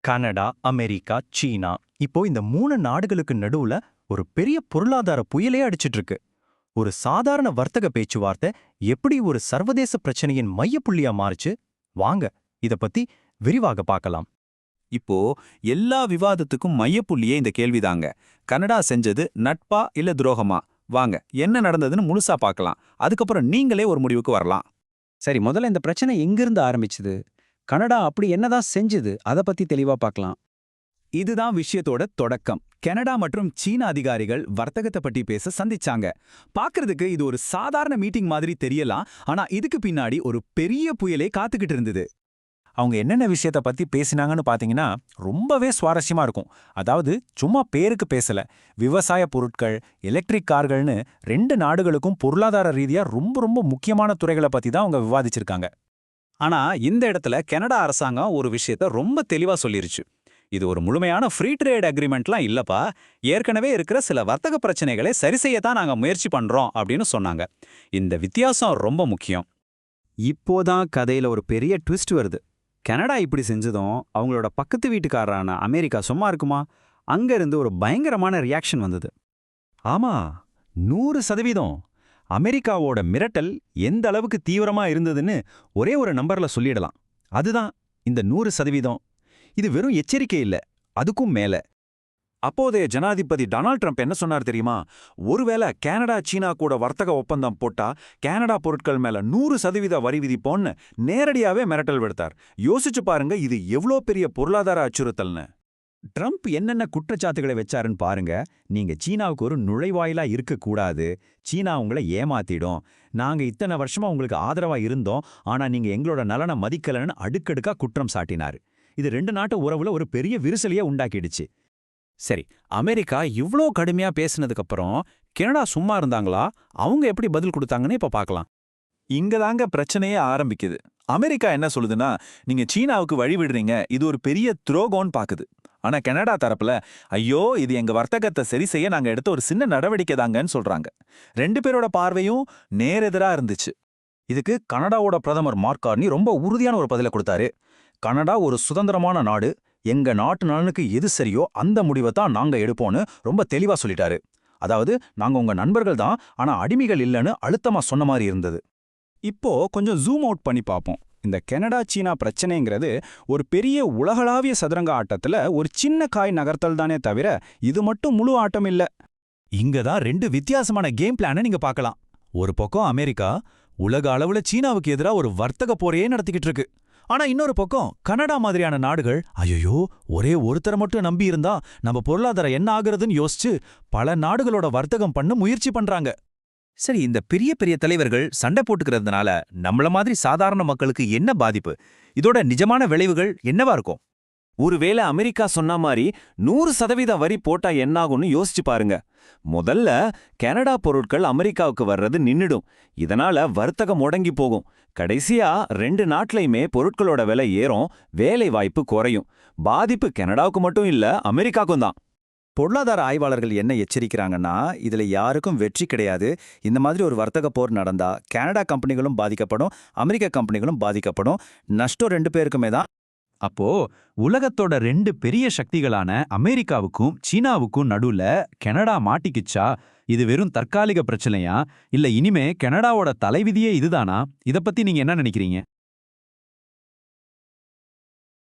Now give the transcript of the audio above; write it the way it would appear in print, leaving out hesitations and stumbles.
Canada, America, சீனா இப்போ இந்த 3 நாடுகளுக்கு நடுவுல ஒரு பெரிய பொருளாதார புயலே அடிச்சிட்டு இருக்கு. ஒரு சாதாரண வர்த்தக பேச்சுவார்த்தை எப்படி ஒரு சர்வதேச பிரச்சனையின் மையப்புள்ளியா மாறுச்சு? வாங்க இத பத்தி விரிவாக பார்க்கலாம். இப்போ எல்லா விவாதத்துக்கும் மையப்புள்ளியே இந்த கேள்விதாங்க. கனடா செஞ்சது நட்பா இல்ல துரோகமா? வாங்க என்ன நடந்ததுன்னு முழுசா பார்க்கலாம். அதுக்கப்புறம் நீங்களே ஒரு முடிவுக்கு வரலாம். சரி, முதல்ல இந்த பிரச்சனை எங்கிருந்து ஆரம்பிச்சுது? கனடா அப்படி என்னதான் செஞ்சுது? அத பத்தி தெளிவா பார்க்கலாம். இதுதான் விஷயத்தோட தொடக்கம். கனடா மற்றும் சீன அதிகாரிகள் வர்த்தகத்தை பத்தி பேச சந்திச்சாங்க. பார்க்கிறதுக்கு இது ஒரு சாதாரண மீட்டிங் மாதிரி தெரியலாம், ஆனா இதுக்கு பின்னாடி ஒரு பெரிய புயலே காத்துக்கிட்டு இருந்தது. அவங்க என்னென்ன விஷயத்த பத்தி பேசினாங்கன்னு பாத்தீங்கன்னா ரொம்பவே சுவாரஸ்யமா இருக்கும். அதாவது சும்மா பேருக்கு பேசல, விவசாய பொருட்கள், எலக்ட்ரிக் கார்கள்னு 2 நாடுகளுக்கும் பொருளாதார ரீதியா ரொம்ப ரொம்ப முக்கியமான துறைகளை பத்தி தான் அவங்க விவாதிச்சிருக்காங்க. ஆனா இந்த இடத்துல கனடா அரசாங்கம் ஒரு விஷயத்த ரொம்ப தெளிவா சொல்லிருச்சு. இது ஒரு முழுமையான ஃப்ரீ ட்ரேட் அக்ரிமெண்ட்லாம் இல்லப்பா, ஏற்கனவே இருக்கிற சில வர்த்தக பிரச்சனைகளை சரி செய்யத்தான் நாங்க முயற்சி பண்றோம் அப்படின்னு சொன்னாங்க. இந்த வித்தியாசம் ரொம்ப முக்கியம். இப்போதான் கதையில ஒரு பெரிய ட்விஸ்ட் வருது. கனடா இப்படி செஞ்சதும் அவங்களோட பக்கத்து வீட்டுக்காரரான அமெரிக்கா சும்மா இருக்குமா? அங்க இருந்து ஒரு பயங்கரமான ரியாக்ஷன் வந்தது. ஆமா, 100%. அமெரிக்காவோட மிரட்டல் எந்த அளவுக்கு தீவிரமா இருந்ததுன்னு ஒரே ஒரு நம்பர்ல சொல்லிடலாம். அதுதான் இந்த 100%. இது வெறும் எச்சரிக்கை இல்ல, அதுக்கும் மேல. அப்போதைய ஜனாதிபதி டொனால்ட் ட்ரம்ப் என்ன சொன்னார் தெரியுமா? ஒருவேளை கனடா சீனா கூட வர்த்தக ஒப்பந்தம் போட்டா கனடா பொருட்கள் மேல 100% வரி விதிப்போன்னு நேரடியாவே மிரட்டல் விடுத்தார். யோசிச்சு பாருங்க, இது எவ்வளோ பெரிய பொருளாதார அச்சுறுத்தல்னு. ட்ரம்ப் என்னென்ன குற்றச்சாட்டுகளை வச்சாருன்னு பாருங்க. நீங்க சீனாவுக்கு ஒரு நுழைவாயிலா இருக்கக்கூடாது, சீனா உங்களை ஏமாத்திடும், நாங்க இத்தனை வருஷமா உங்களுக்கு ஆதரவா இருந்தோம், ஆனா நீங்க எங்களோட நலனை மதிக்கலன்னு அடுக்கடுக்கா குற்றம் சாட்டினாரு. இது 2 நாட்டு உறவுல ஒரு பெரிய விரிசலையே உண்டாக்கிடுச்சு. சரி, அமெரிக்கா இவ்ளோ கடுமையா பேசினதுக்கு அப்புறம் கனடா சும்மா இருந்தாங்களா? அவங்க எப்படி பதில் கொடுத்தாங்கன்னு இப்ப பார்க்கலாம். இங்கதாங்க பிரச்சனையே ஆரம்பிக்குது. அமெரிக்கா என்ன சொல்லுதுன்னா, நீங்க சீனாவுக்கு வழி விடுறீங்க, இது ஒரு பெரிய துரோகம்னு பாக்குது. ஆனா கனடா தரப்புல, ஐயோ இது எங்க வர்த்தகத்தை சரி செய்ய நாங்க எடுத்த ஒரு சின்ன நடவடிக்கை தாங்கன்னு சொல்றாங்க. 2 பேரோட பார்வையும் நேரெதிரா இருந்துச்சு. இதுக்கு கனடாவோட பிரதமர் மார்க் கார்னி ரொம்ப உறுதியான ஒரு பதிலை கொடுத்தாரு. கனடா ஒரு சுதந்திரமான நாடு, எங்க நாட்டு நலனுக்கு எது சரியோ அந்த முடிவை தான் நாங்க எடுப்போம்னு ரொம்ப தெளிவா சொல்லிட்டாரு. அதாவது நாங்க உங்க நண்பர்கள் தான், ஆனா அடிமைகள் இல்லைன்னு அழுத்தமா சொன்ன மாதிரி இருந்தது. இப்போ கொஞ்சம் ஜூம் அவுட் பண்ணி பார்ப்போம். இந்த கனடா சீனா பிரச்சனைங்கிறது ஒரு பெரிய உலகளாவிய சதுரங்க ஆட்டத்துல ஒரு சின்ன காய் நகர்த்தல் தானே தவிர இது மட்டும் முழு ஆட்டம் இல்ல. இங்கதான் 2 வித்தியாசமான கேம் பிளான நீங்க பார்க்கலாம். ஒரு பக்கம் அமெரிக்கா உலக அளவுல சீனாவுக்கு எதிரா ஒரு வர்த்தக போரையே நடத்திக்கிட்டு இருக்கு. ஆனா இன்னொரு பக்கம் கனடா மாதிரியான நாடுகள், ஐயோ ஒரே ஒருத்தரை மட்டும் நம்பி இருந்தா நம்ம பொருளாதாரம் என்ன ஆகுறதுன்னு யோசிச்சு பல நாடுகளோட வர்த்தகம் பண்ண முயற்சி பண்றாங்க. சரி, இந்த பெரிய பெரிய தலைவர்கள் சண்டை போட்டுக்கிறதுனால நம்மள மாதிரி சாதாரண மக்களுக்கு என்ன பாதிப்பு? இதோட நிஜமான விளைவுகள் என்னவா இருக்கும்? ஒருவேளை அமெரிக்கா சொன்ன மாதிரி 100% வரி போட்டா என்னாகும்னு யோசிச்சு பாருங்க. முதல்ல கனடா பொருட்கள் அமெரிக்காவுக்கு வர்றது நின்னுடும். இதனால வர்த்தகம் முடங்கி போகும். கடைசியா 2 நாட்டிலையுமே பொருட்களோட விலை ஏறும், வேலை வாய்ப்பு குறையும். பாதிப்பு கனடாவுக்கு மட்டும் இல்ல, அமெரிக்காவுக்கும் தான். பொருளாதார ஆய்வாளர்கள் என்ன எச்சரிக்கிறாங்கன்னா, இதுல யாருக்கும் வெற்றி கிடையாது. இந்த மாதிரி ஒரு வர்த்தக போர் நடந்தா கனடா கம்பெனிகளும் பாதிக்கப்படும், அமெரிக்க கம்பெனிகளும் பாதிக்கப்படும். நஷ்டம் 2 பேருக்குமே தான். அப்போ உலகத்தோட 2 பெரிய சக்திகளான அமெரிக்காவுக்கும் சீனாவுக்கும் நடுவுல கனடா மாட்டிக்கிச்சா? இது வெறும் தற்காலிக பிரச்சனையா, இல்ல இனிமே கனடாவோட தலைவிதியே இதுதானா? இத பத்தி நீங்க என்ன நினைக்கிறீங்க?